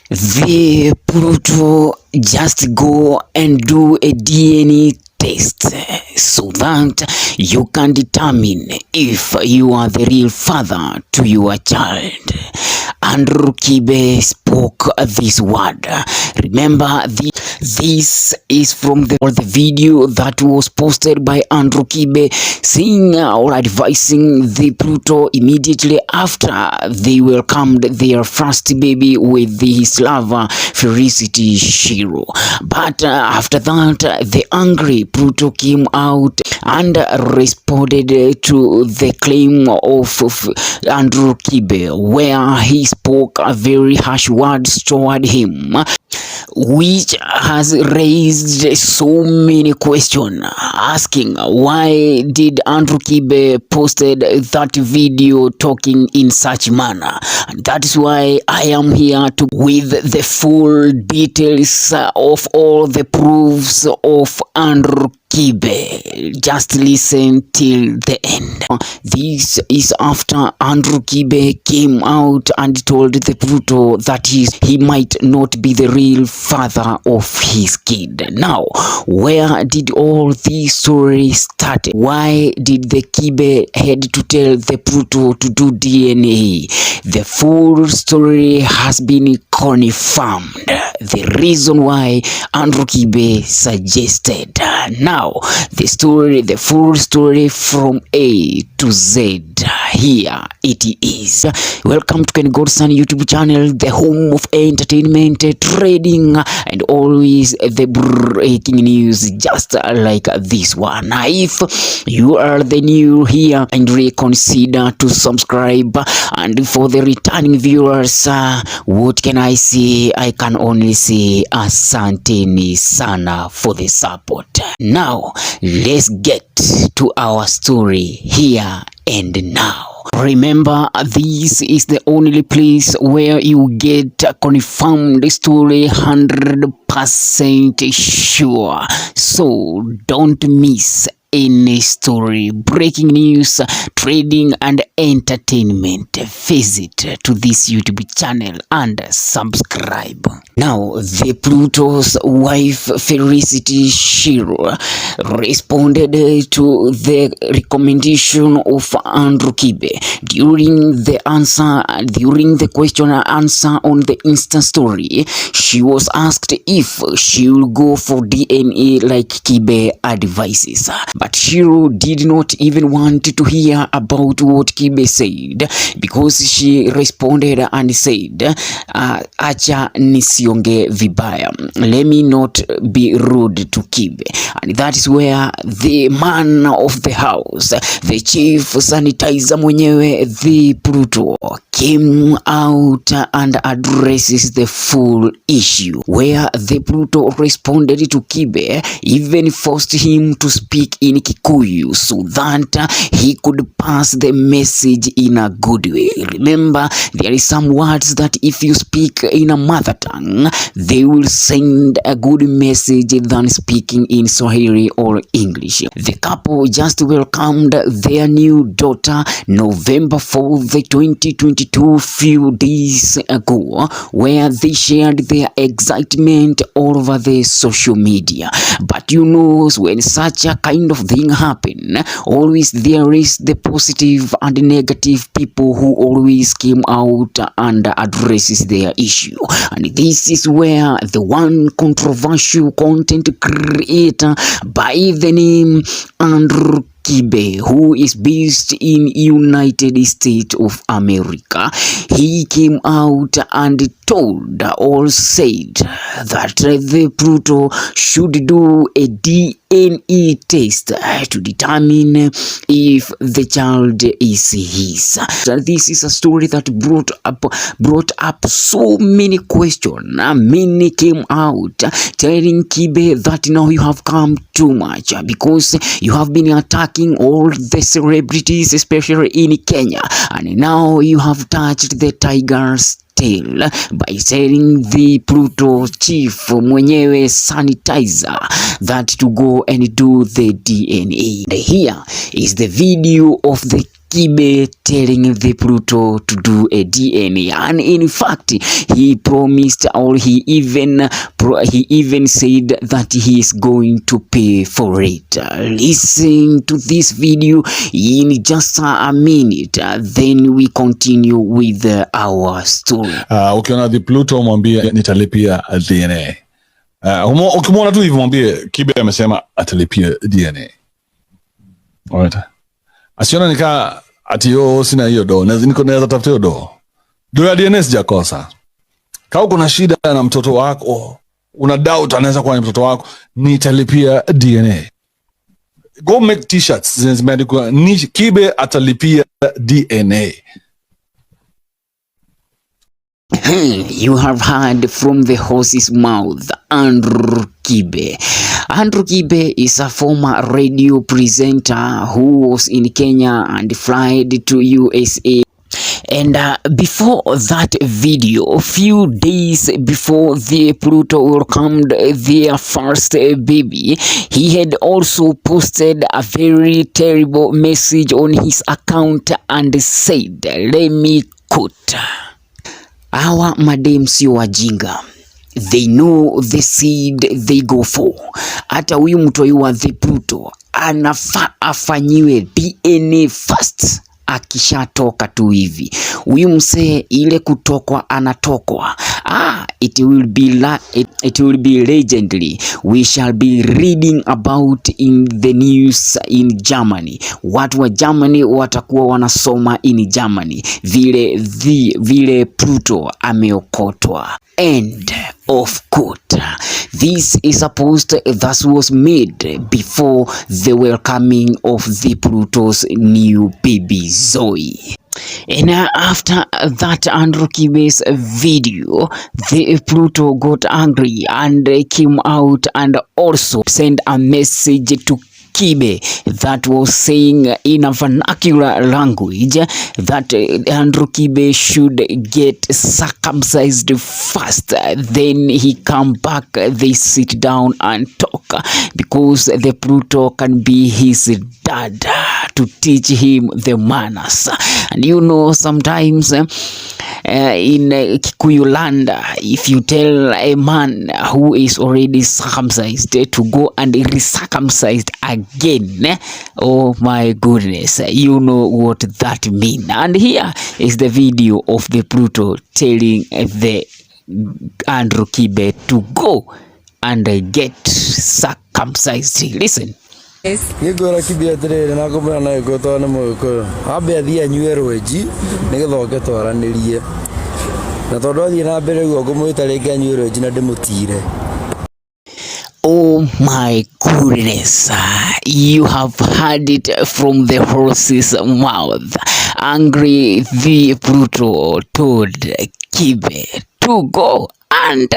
The Pluto just go and do a DNA test so that you can determine if you are the real father to your child. Andrew Kibe spoke this word. Remember, this is from the video that was posted by Andrew Kibe saying or advising the Pluto immediately after they welcomed their first baby with his lover Felicity Shiro. But after that, the angry Pluto came out and responded to the claim of Andrew Kibe, where he spoke a very harsh words toward him, which has raised so many questions, asking why did Andrew Kibe posted that video talking in such manner. And that is why I am here with the full details of all the proofs of Andrew Kibe. Just listen till the end. This is after Andrew Kibe came out and told the Pluto that he might not be the real father of his kid. Now, where did all these stories start? Why did the Kibe head to tell the Pluto to do DNA? The full story has been confirmed. The reason why Andrew Kibe suggested. Now, the full story from A to Z. Here it is. Welcome to Ken Godson YouTube channel, the home of entertainment, trading, and always the breaking news, just like this one. If you are the new here, and reconsider to subscribe. And for the returning viewers, what can I say? I can only say asanteni sana for the support. Now, let's get to our story here and now. Remember, this is the only place where you get a confirmed story 100% sure. So don't miss any story, breaking news, trading, and entertainment. Visit to this YouTube channel and subscribe. Now, the Pluto's wife Felicity Shiro responded to the recommendation of Andrew Kibe during the question and answer on the Insta story. She was asked if she will go for DNA like Kibe advises. But Shiro did not even want to hear about what Kibe said, because she responded and said, acha nisionge vibaya. Let me not be rude to Kibe. And that is where the man of the house, the chief sanitizer mwenyewe, the Pluto, came out and addresses the full issue, where the Pluto responded to Kibe, even forced him to speak in Kikuyu so that he could pass the message in a good way. Remember, there is some words that if you speak in a mother tongue, they will send a good message than speaking in Swahili or English. The couple just welcomed their new daughter November 4th, 2022, few days ago, where they shared their excitement all over the social media. But you know, when such a kind of thing happen, always there is the positive and negative people who always came out and addresses their issue. And this is where the one controversial content creator by the name Andrew Kibe, who is based in United States of America, he came out and told or said that the Pluto should do a DNA test to determine if the child is his. This is a story that brought up so many questions. Many came out telling Kibe that now you have come too much, because you have been attacking all the celebrities, especially in Kenya, and now you have touched the tiger's tail by telling the Pluto chief mwenyewe sanitizer that to go and do the DNA. And here is the video of the Kibe telling the Pluto to do a DNA, and in fact he promised, or he even said that he is going to pay for it. Listen to this video in just a minute, then we continue with our story. Ukiona the Pluto mwambie nitalipia DNA. Ukimwona tu hivi mwambie Kibe amesema atalipia DNA. Alright. Asiona nika ati sina hiyo do, niko naweza tafuta hiyo do. Do ya DNA sijakosa. Kama uko na shida na mtoto wako, una doubt anaweza kuwa ni mtoto wako, nitalipia DNA. Go make t-shirts zimeandikwa Kibe atalipia DNA. You have heard from the horse's mouth, Andrew Kibe. Andrew Kibe is a former radio presenter who was in Kenya and flied to USA. And before that video, a few days before the Pluto welcomed their first baby, he had also posted a very terrible message on his account and said, let me quote, "Our madam sio wajinga. They know the seed they go for. Hata huyu mtoi wa the Pluto anafaa afanyiwe DNA first. Akishatoka tu hivi, huyu msee ile kutokwa anatokwa. It will be legendary. We shall be reading about in the news in Germany. Watu wa Germany watakuwa wanasoma in Germany vile Pluto ameokotwa." End of quote. This is a post that was made before the welcoming of the Pluto's new baby Zoe. And after that Andrew Kibe's video, the Pluto got angry and came out and also sent a message to Kibe that was saying in a vernacular language that Andrew Kibe should get circumcised first, then he come back, they sit down and talk, because the Pluto can be his dad to teach him the manners. And you know, sometimes in Kikuyu land, if you tell a man who is already circumcised to go and recircumcised again, oh my goodness, you know what that means. And here is the video of the Pluto telling the Andrew Kibe to go and get circumcised. Listen. Ngĩkwĩra Kibe atĩrĩrĩ na ngũmwĩra na gĩkũyũ nĩ Mũgĩkũyũ, ambe athiĩ anyue rwenji nĩgetha oke twaranĩrie, na tondũ athiĩ na mbere ũguo ngũmwĩta rĩngĩ anyue rwenji na ndĩmũtire. Oh my goodness, you have heard it from the horse's mouth. Angry the Pluto told Kibe to go and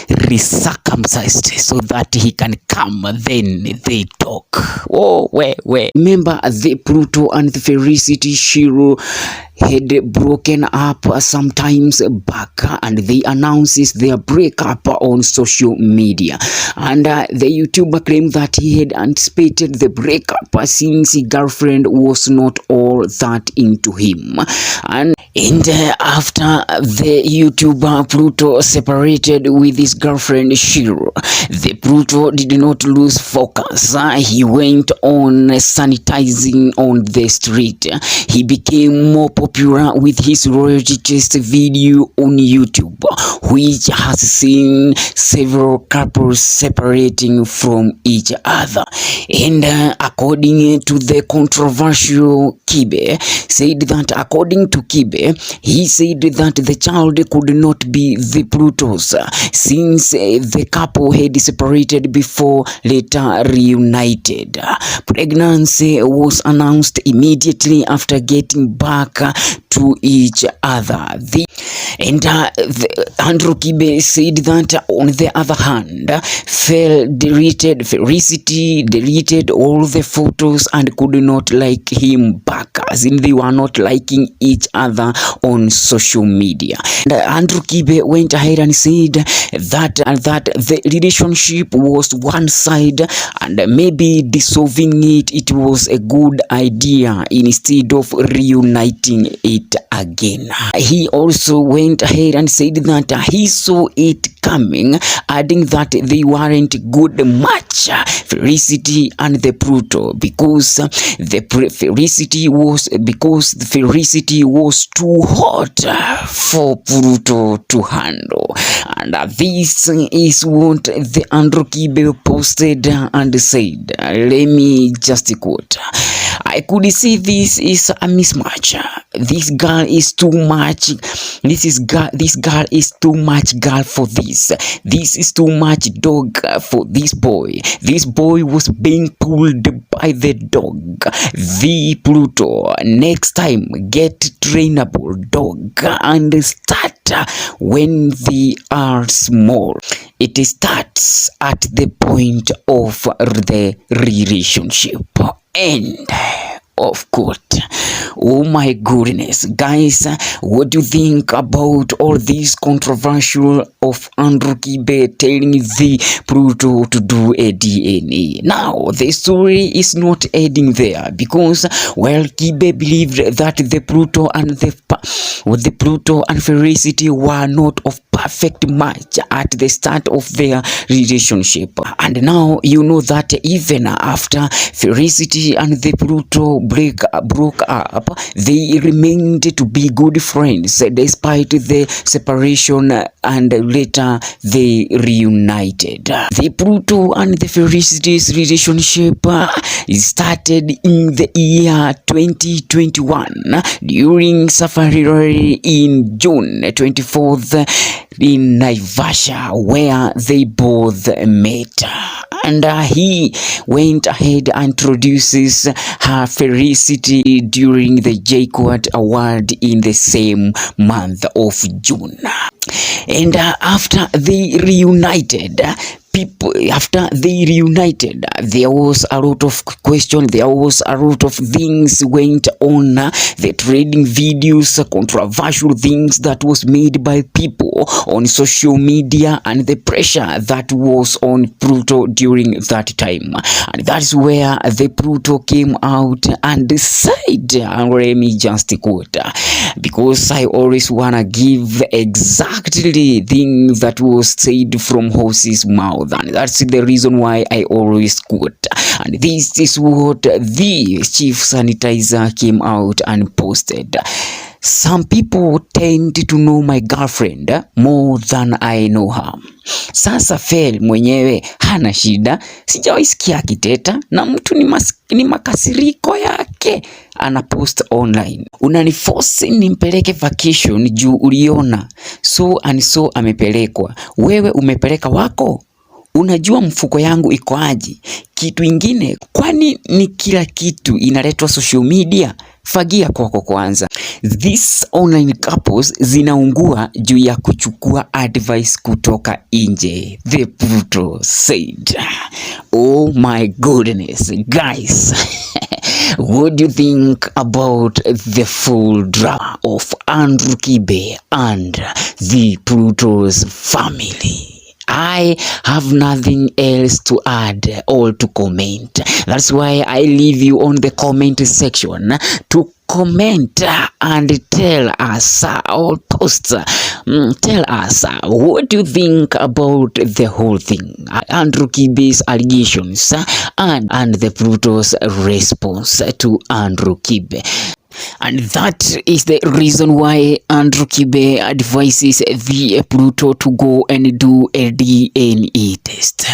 recircumcised so that he can come, then they talk. Oh, where? Remember, the Pluto and the Felicity Shiro had broken up sometimes back, and they announces their breakup on social media. And the YouTuber claimed that he had anticipated the breakup since his girlfriend was not all that into him. And after the YouTuber Pluto separated with his girlfriend Shiro, the Pluto did not lose focus. He went on sanitizing on the street. He became more popular with his royalty test video on YouTube, which has seen several couples separating from each other. And according to the controversial Kibe, said that according to Kibe, he said that the child could not be the Pluto's since the couple had separated before later reunited. Pregnancy was announced immediately after getting back to each other. Andrew Kibe said that on the other hand, Felicity deleted all the photos and could not like him back, as in they were not liking each other on social media. And Andrew Kibe went ahead and said said that the relationship was one side, and maybe dissolving it was a good idea instead of reuniting it again. He also went ahead and said that he saw it coming, adding that they weren't good match, Felicity and the Pluto, because the Felicity was too hot for Pluto to handle. And this is what the Andrew Kibe posted and said. Let me just quote. I could see this is a mismatch. This girl is too much. This girl is too much girl for this. This is too much dog for this boy. This boy was being pulled by the dog. The Pluto, next time get trainable dog and start when they are small. It starts at the point of the relationship. End of quote. Oh my goodness, guys, what do you think about all this controversial of Andrew Kibe telling the Pluto to do a DNA? Now the story is not ending there, because while Kibe believed that the Pluto and Felicity were not of perfect match at the start of their relationship, and now you know that even after Felicity and the Pluto broke up, they remained to be good friends despite the separation, and later they reunited. The Pluto and the Felicity's relationship started in the year 2021 during Safari Rally in June 24th in Naivasha, where they both met. And he went ahead and introduces her Felicity during the J-Quad Award in the same month of June. And after they reunited, there was a lot of questions, there was a lot of things went on, the trading videos, controversial things that was made by people on social media, and the pressure that was on Pluto during that time. And that's where the Pluto came out and said, let me just quote, because I always wanna give exactly things that was said from horse's mouth. And that's the reason why I always quote. And this is what the chief sanitizer came out and posted. Some people tend to know my girlfriend more than I know her. Sasa Fel mwenyewe hana shida, sijawaisikia akiteta na mtu ni makasiriko yake anapost online. Unaniforce nimpeleke vacation juu uliona so and so amepelekwa. Wewe umepeleka wako? Unajua mfuko yangu iko aje? Kitu ingine, kwani ni kila kitu inaletwa social media? Fagia kwako kwanza. These online couples zinaungua juu ya kuchukua advice kutoka nje, the Pluto said. Oh my goodness, guys. What do you think about the full drama of Andrew Kibe and the Pluto's family? I have nothing else to add or to comment. That's why I leave you on the comment section to comment and tell us or post. Tell us what do you think about the whole thing, Andrew Kibe's allegations and the Pluto's response to Andrew Kibe. And that is the reason why Andrew Kibe advises the Pluto to go and do a DNA test.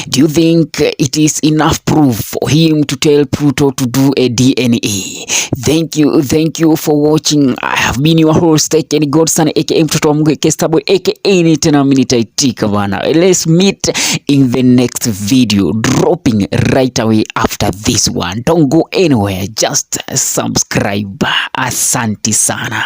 Do you think it is enough proof for him to tell Pluto to do a DNA? Thank you for watching. I have been your host, aka Godson, aka mtoto wa Mungu, aka Starboy, aka Nitena Minitaitika bana. Let's meet in the next video, dropping right away after this one. Don't go anywhere, just subscribe. Asante sana.